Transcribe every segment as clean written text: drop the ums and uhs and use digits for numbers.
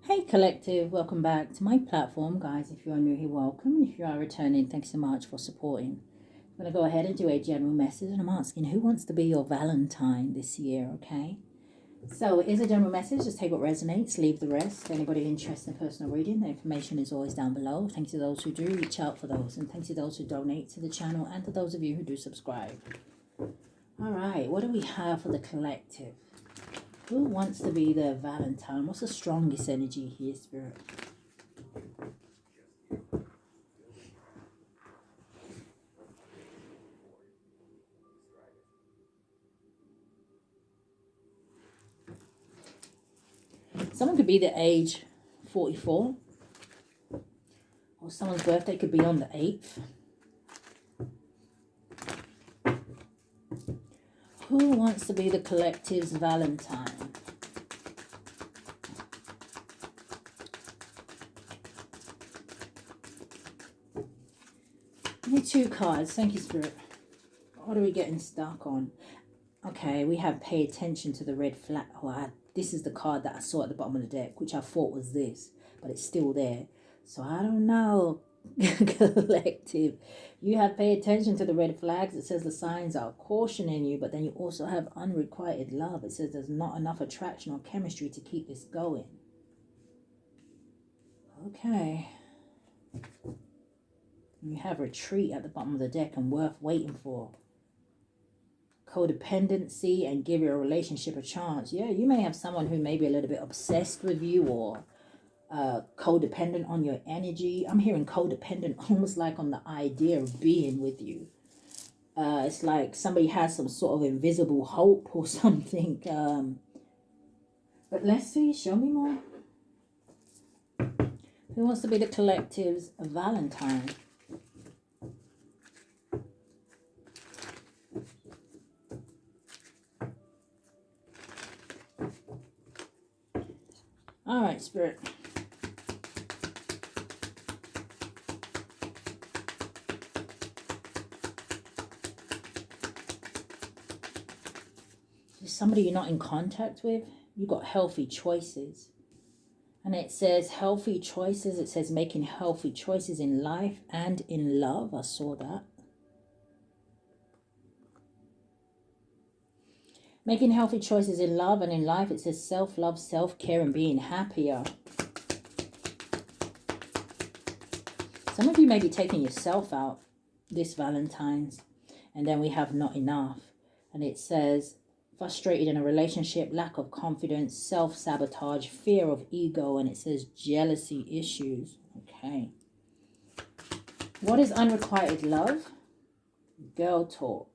Hey collective, welcome back to my platform, guys. If you are new here, welcome. And if you are returning, thanks so much for supporting. I'm going to go ahead and do a general message, and I'm asking who wants to be your Valentine this year, okay? So it is a general message. Just take what resonates, leave the rest. Anybody interested in personal reading, the information is always down below. Thanks to those who do reach out for those, and thanks to those who donate to the channel, and to those of you who do subscribe. All right, what do we have for the collective? Who wants to be their Valentine? What's the strongest energy here, Spirit? Someone could be the age 44. Or someone's birthday could be on the 8th. Who wants to be the collective's Valentine? Give me 2 cards. Thank you, Spirit. What are we getting stuck on? Okay, we have pay attention to the red flag. Oh, this is the card that I saw at the bottom of the deck, which I thought was this, but it's still there. So I don't know, collective. You have pay attention to the red flags. It says the signs are cautioning you, but then you also have unrequited love. It says there's not enough attraction or chemistry to keep this going. Okay. You have retreat at the bottom of the deck and worth waiting for. Codependency and give your relationship a chance. Yeah, you may have someone who may be a little bit obsessed with you or codependent on your energy. I'm hearing codependent almost like on the idea of being with you. It's like somebody has some sort of invisible hope or something. But let's see, show me more. Who wants to be the collective's Valentine? All right, Spirit. There's somebody you're not in contact with. You got healthy choices. And it says healthy choices. It says making healthy choices in life and in love. I saw that. Making healthy choices in love and in life. It says self-love, self-care, and being happier. Some of you may be taking yourself out this Valentine's. And then we have not enough. And it says frustrated in a relationship, lack of confidence, self-sabotage, fear of ego. And it says jealousy issues. Okay. What is unrequited love? Girl talk.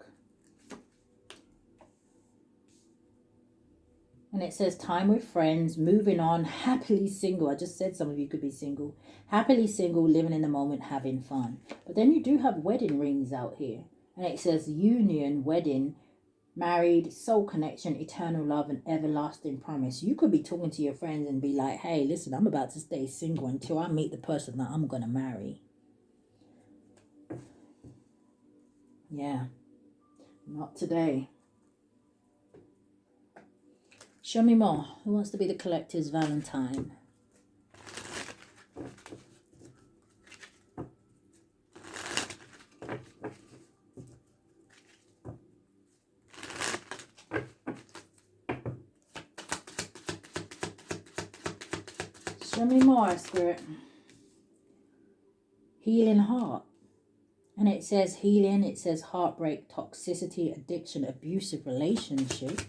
And it says time with friends, moving on, happily single. I just said some of you could be single. Happily single, living in the moment, having fun. But then you do have wedding rings out here. And it says union, wedding, married, soul connection, eternal love, and everlasting promise. You could be talking to your friends and be like, hey, listen, I'm about to stay single until I meet the person that I'm going to marry. Yeah. Not today. Show me more. Who wants to be the collector's Valentine? Show me more, Spirit. Healing heart. And it says healing. It says heartbreak, toxicity, addiction, abusive relationship.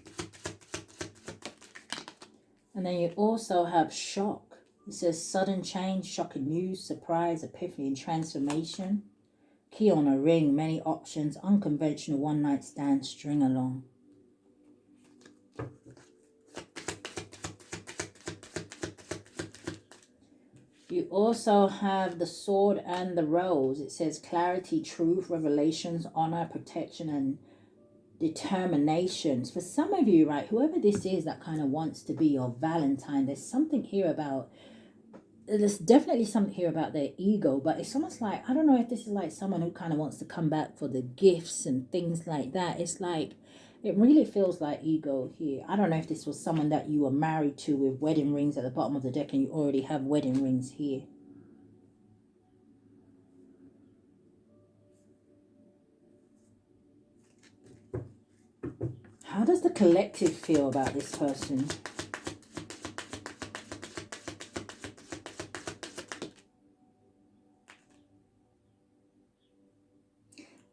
And then you also have shock. It says sudden change, shocking news, surprise, epiphany, and transformation. Key on a ring, many options, unconventional one-night stand, string along. You also have the sword and the rose. It says clarity, truth, revelations, honor, protection, and determinations. For some of you, right, whoever this is that kind of wants to be your Valentine, there's something here about, there's definitely something here about their ego, but it's almost like, I don't know if this is like someone who kind of wants to come back for the gifts and things like that. It's like, It really feels like ego here. I don't know if this was someone that you were married to with wedding rings at the bottom of the deck and you already have wedding rings here. How does the collective feel about this person?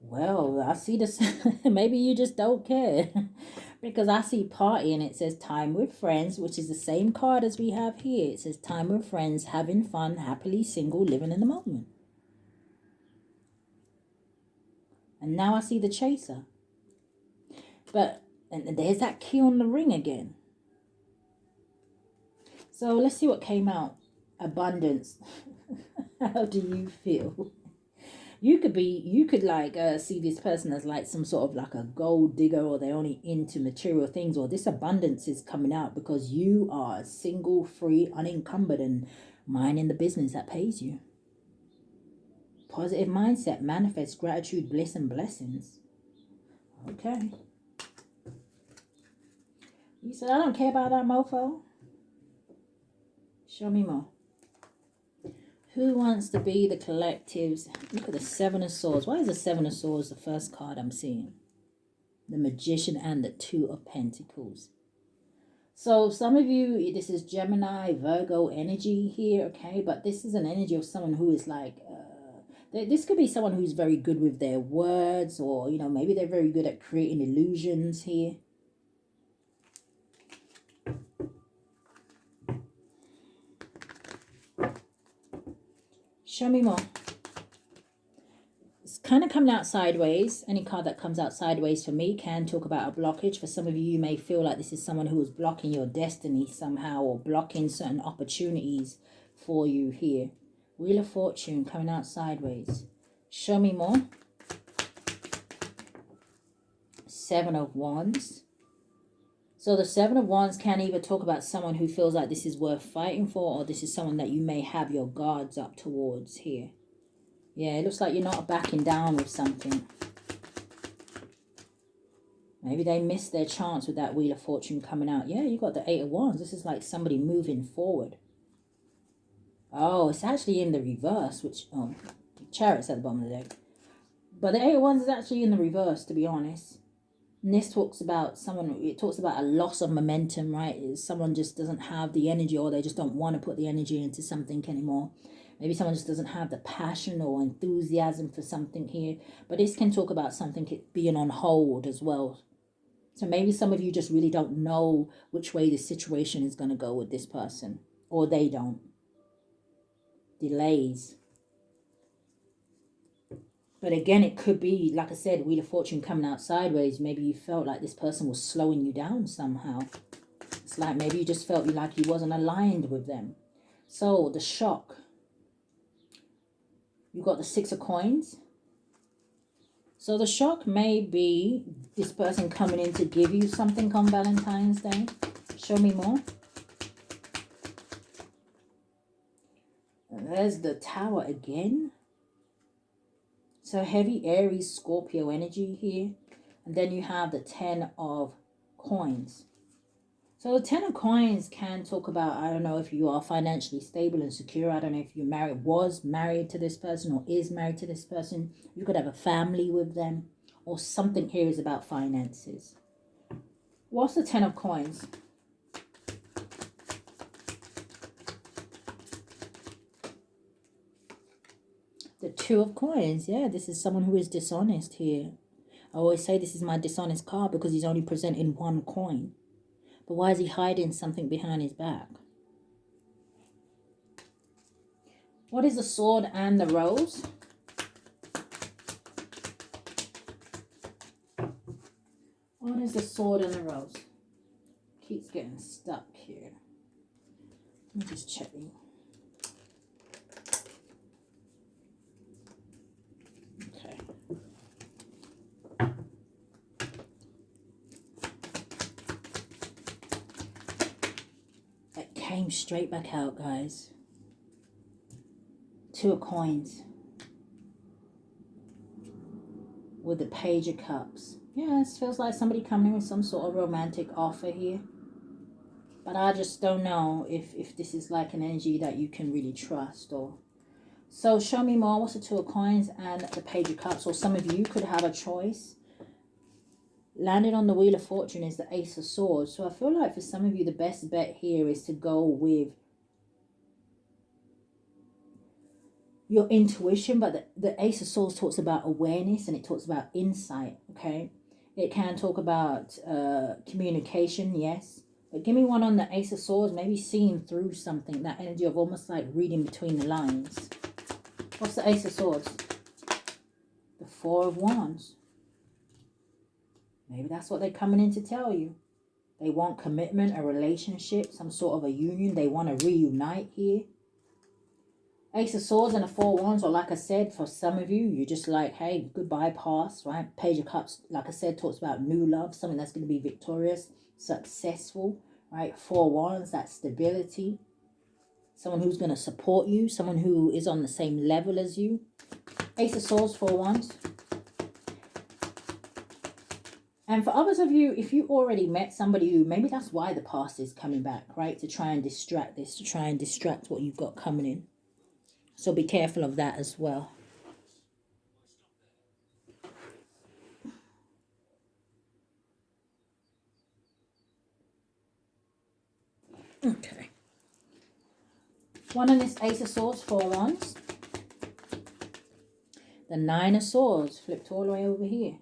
Well, I see this. Maybe you just don't care. Because I see party and it says time with friends, which is the same card as we have here. It says time with friends, having fun, happily single, living in the moment. And now I see the chaser. But and there's that key on the ring again. So let's see what came out. Abundance. How do you feel? You could like see this person as like some sort of like a gold digger, or they're only into material things, or this abundance is coming out because you are single, free, unencumbered, and minding the business that pays you. Positive mindset, manifest gratitude, bliss, and blessings. Okay. You said, I don't care about that mofo. Show me more. Who wants to be the collectives? Look at the Seven of Swords. Why is the Seven of Swords the first card I'm seeing? The Magician and the Two of Pentacles. So some of you, this is Gemini, Virgo energy here, okay? But this is an energy of someone who is like, this could be someone who's very good with their words, or, you know, maybe they're very good at creating illusions here. Show me more. It's kind of coming out sideways. Any card that comes out sideways for me can talk about a blockage. For some of you, you may feel like this is someone who is blocking your destiny somehow, or blocking certain opportunities for you here. Wheel of Fortune coming out sideways. Show me more. Seven of Wands. So the Seven of Wands can either talk about someone who feels like this is worth fighting for, or this is someone that you may have your guards up towards here. Yeah, it looks like you're not backing down with something. Maybe they missed their chance with that Wheel of Fortune coming out. Yeah, you got the Eight of Wands. This is like somebody moving forward. Oh, it's actually in the reverse, which, oh, Chariot's at the bottom of the deck. But the Eight of Wands is actually in the reverse, to be honest. And this talks about someone, it talks about a loss of momentum, right? Someone just doesn't have the energy, or they just don't want to put the energy into something anymore. Maybe someone just doesn't have the passion or enthusiasm for something here. But this can talk about something being on hold as well. So maybe some of you just really don't know which way the situation is going to go with this person. Or they don't. Delays. But again, it could be, like I said, Wheel of Fortune coming out sideways. Maybe you felt like this person was slowing you down somehow. It's like maybe you just felt like you wasn't aligned with them. So, the shock. You got the Six of Coins. So, the shock may be this person coming in to give you something on Valentine's Day. Show me more. And there's the Tower again. So heavy Aries, Scorpio energy here. And then you have the Ten of Coins. So the Ten of Coins can talk about, I don't know if you are financially stable and secure. I don't know if you was married to this person or is married to this person. You could have a family with them. Or something here is about finances. What's the Ten of Coins? The Two of Coins. Yeah, this is someone who is dishonest here. I always say this is my dishonest card because he's only presenting one coin. But why is he hiding something behind his back? What is the Sword and the Rose? What is the Sword and the Rose? Keeps getting stuck here. Let me just check these. Came straight back out, guys. Two of Coins with the Page of Cups. Yeah, it feels like somebody coming with some sort of romantic offer here. But I just don't know if this is like an energy that you can really trust or... So show me more. What's the Two of Coins and the Page of Cups? Or some of you could have a choice. Landed on the Wheel of Fortune is the Ace of Swords. So I feel like for some of you, the best bet here is to go with your intuition. But the Ace of Swords talks about awareness and it talks about insight, okay? It can talk about communication, yes. But give me one on the Ace of Swords, maybe seeing through something, that energy of almost like reading between the lines. What's the Ace of Swords? The Four of Wands. Maybe that's what they're coming in to tell you. They want commitment, a relationship, some sort of a union. They want to reunite here. Ace of Swords and the Four of Wands, or like I said, for some of you, you're just like, hey, goodbye past, right? Page of Cups, like I said, talks about new love, something that's going to be victorious, successful, right? Four of Wands, that stability. Someone who's going to support you, someone who is on the same level as you. Ace of Swords, Four of Wands. And for others of you, if you already met somebody who, maybe that's why the past is coming back, right? To try and distract this, to try and distract what you've got coming in. So be careful of that as well. Okay. One on this Ace of Swords, Four of Wands. The Nine of Swords, flipped all the way over here.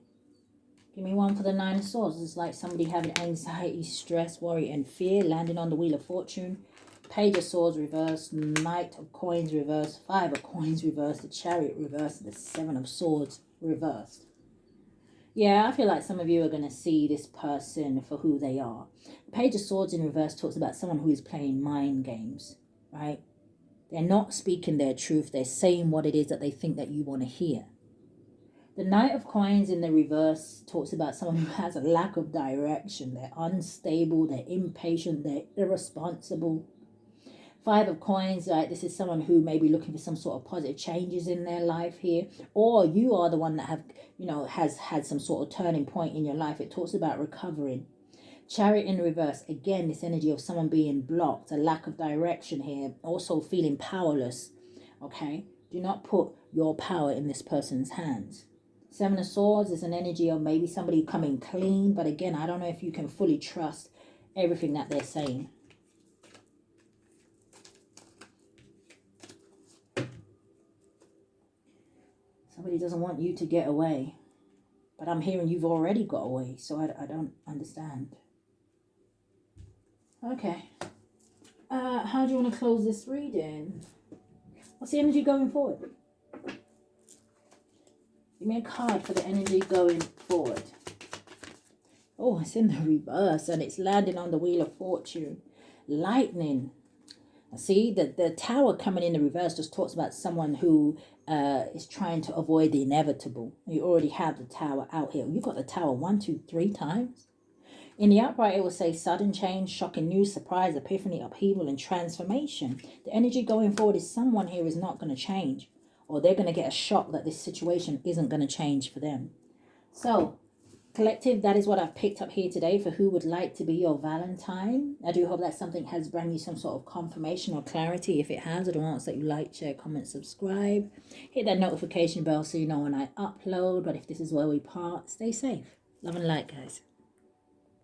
Give me one for the Nine of Swords. It's like somebody having anxiety, stress, worry, and fear, landing on the Wheel of Fortune. Page of Swords reversed, Knight of Coins reversed, Five of Coins reversed, the Chariot reversed, and the Seven of Swords reversed. Yeah, I feel like some of you are going to see this person for who they are. The Page of Swords in reverse talks about someone who is playing mind games, right? They're not speaking their truth. They're saying what it is that they think that you want to hear. The Knight of Coins in the reverse talks about someone who has a lack of direction. They're unstable, they're impatient, they're irresponsible. Five of Coins, right? This is someone who may be looking for some sort of positive changes in their life here. Or you are the one that has had some sort of turning point in your life. It talks about recovering. Chariot in reverse, again, this energy of someone being blocked, a lack of direction here, also feeling powerless, okay? Do not put your power in this person's hands. Seven of Swords is an energy of maybe somebody coming clean, but again, I don't know if you can fully trust everything that they're saying. Somebody doesn't want you to get away, but I'm hearing you've already got away, so I don't understand. Okay. How do you want to close this reading? What's the energy going forward? Give me a card for the energy going forward. Oh, it's in the reverse and it's landing on the Wheel of Fortune. Lightning. See, the tower coming in the reverse just talks about someone who is trying to avoid the inevitable. You already have the tower out here. You've got the tower 1, 2, 3 times. In the upright, it will say sudden change, shocking news, surprise, epiphany, upheaval, and transformation. The energy going forward is someone here is not going to change, or they're going to get a shock that this situation isn't going to change for them. So, collective, that is what I've picked up here today for who would like to be your Valentine. I do hope that something has brought you some sort of confirmation or clarity. If it has, I don't ask that you like, share, comment, subscribe. Hit that notification bell so you know when I upload. But if this is where we part, stay safe. Love and light, guys.